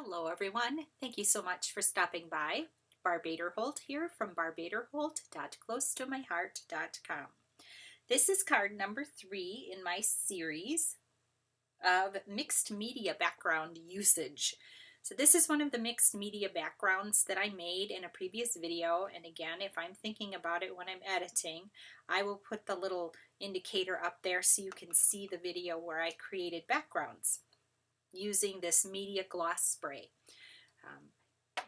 Hello everyone, thank you so much for stopping by. Barb Holt here from barbaderholt.closetomyheart.com. This is card number 3 in my series of mixed media background usage. So this is one of the mixed media backgrounds that I made in a previous video, and again, if I'm thinking about it when I'm editing, I will put the little indicator up there so you can see the video where I created backgrounds using this media gloss spray.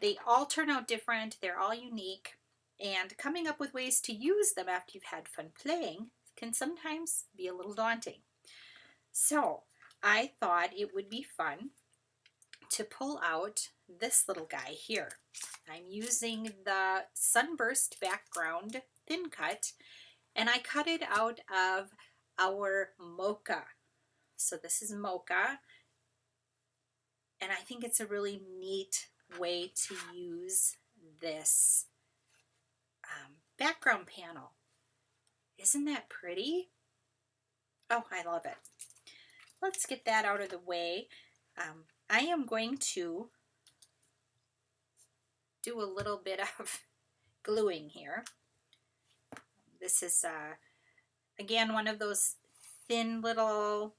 They all turn out different, they're all unique, and coming up with ways to use them after you've had fun playing can sometimes be a little daunting. So I thought it would be fun to pull out this little guy here. I'm using the Sunburst background thin cut, and I cut it out of our mocha. So this is mocha, and I think it's a really neat way to use this background panel. Isn't that pretty? Oh, I love it. Let's get that out of the way. I am going to do a little bit of gluing here. This is, again, one of those thin little,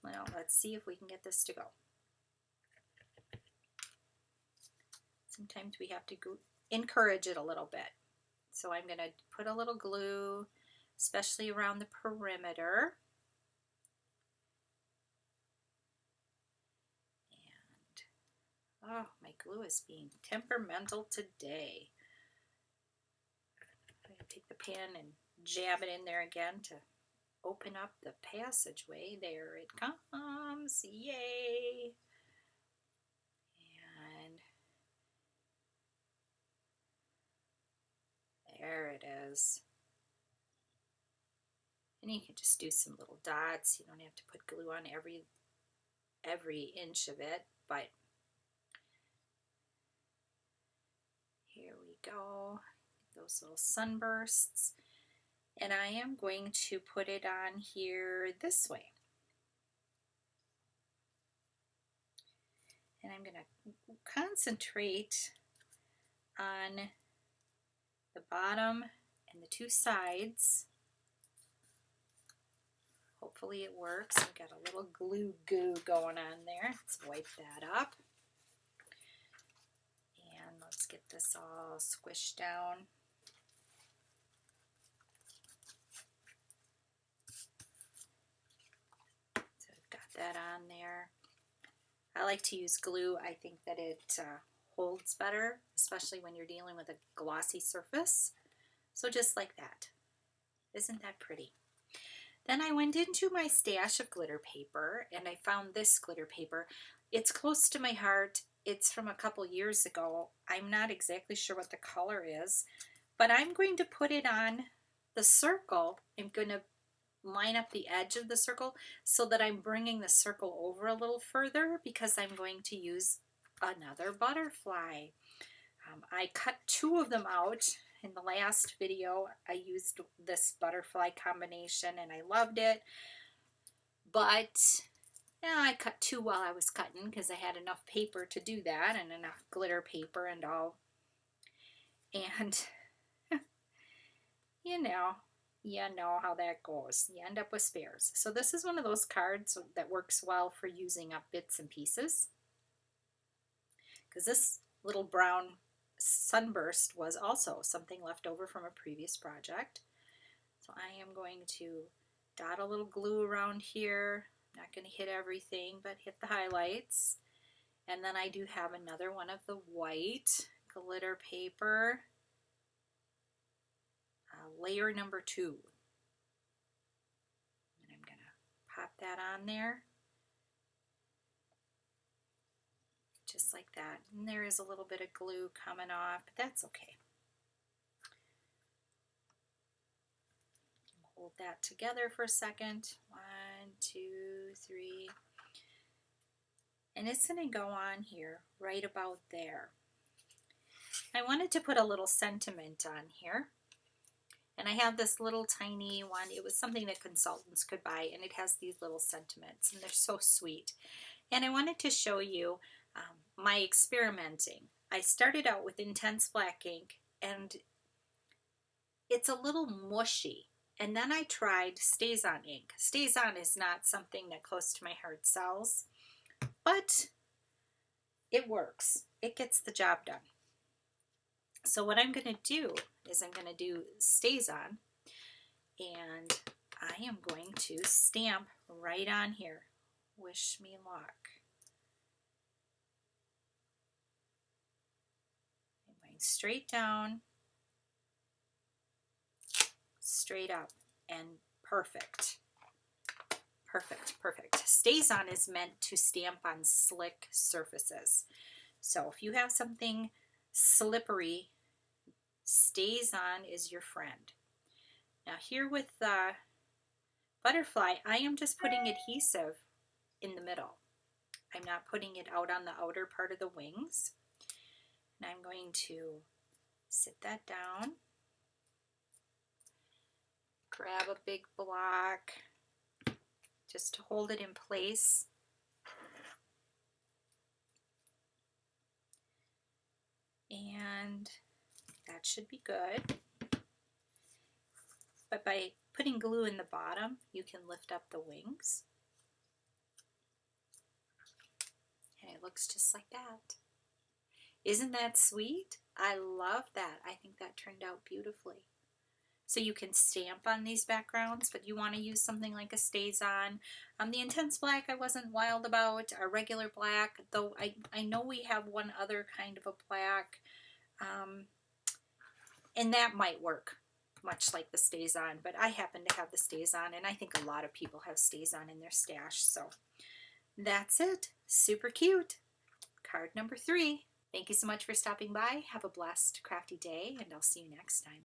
well, let's see if we can get this to go. Sometimes we have to encourage it a little bit. So I'm going to put a little glue, especially around the perimeter. And, oh, my glue is being temperamental today. I'm going to take the pen and jab it in there again to open up the passageway. There it comes. Yay! There it is. And you can just do some little dots. You don't have to put glue on every inch of it, but here we go. Those little sunbursts. And I am going to put it on here this way. And I'm going to concentrate on the bottom and the two sides. Hopefully it works. I've got a little glue goo going on there. Let's wipe that up. And let's get this all squished down. So I've got that on there. I like to use glue. I think that it holds better, especially when you're dealing with a glossy surface. So just like that. Isn't that pretty? Then I went into my stash of glitter paper and I found this glitter paper. It's close to my heart. It's from a couple years ago. I'm not exactly sure what the color is, but I'm going to put it on the circle. I'm going to line up the edge of the circle so that I'm bringing the circle over a little further because I'm going to use another butterfly. I cut 2 of them out. In the last video, I used this butterfly combination and I loved it. But yeah, I cut 2 while I was cutting because I had enough paper to do that and enough glitter paper and all. And you know how that goes. You end up with spares. So this is one of those cards that works well for using up bits and pieces. Because this little brown sunburst was also something left over from a previous project. So I am going to dot a little glue around here. I'm not going to hit everything, but hit the highlights. And then I do have another one of the white glitter paper, layer number 2. And I'm going to pop that on there. Just like that. And there is a little bit of glue coming off, but that's okay. Hold that together for a second. 1, 2, 3. And it's going to go on here right about there. I wanted to put a little sentiment on here. And I have this little tiny one. It was something that consultants could buy, and it has these little sentiments, and they're so sweet. And I wanted to show you my experimenting. I started out with intense black ink and it's a little mushy. And then I tried Stays On ink. Stays On is not something that close to my heart sells, but it works. It gets the job done. So what I'm going to do is I'm going to do Stays On, and I am going to stamp right on here. Wish me luck. I'm going straight down, straight up, and perfect. Perfect, perfect. Stays On is meant to stamp on slick surfaces. So if you have something slippery, Stays On is your friend. Now here with the butterfly, I am just putting adhesive in the middle. I'm not putting it out on the outer part of the wings. And I'm going to sit that down, grab a big block just to hold it in place. And that should be good. But by putting glue in the bottom, you can lift up the wings. And it looks just like that. Isn't that sweet? I love that. I think that turned out beautifully. So you can stamp on these backgrounds, but you want to use something like a Stays On. The intense black I wasn't wild about. Our regular black, though I know we have one other kind of a black, and that might work much like the Stays On, but I happen to have the Stays On, and I think a lot of people have Stays On in their stash. So that's it. Super cute. Card number 3. Thank you so much for stopping by. Have a blessed, crafty day, and I'll see you next time.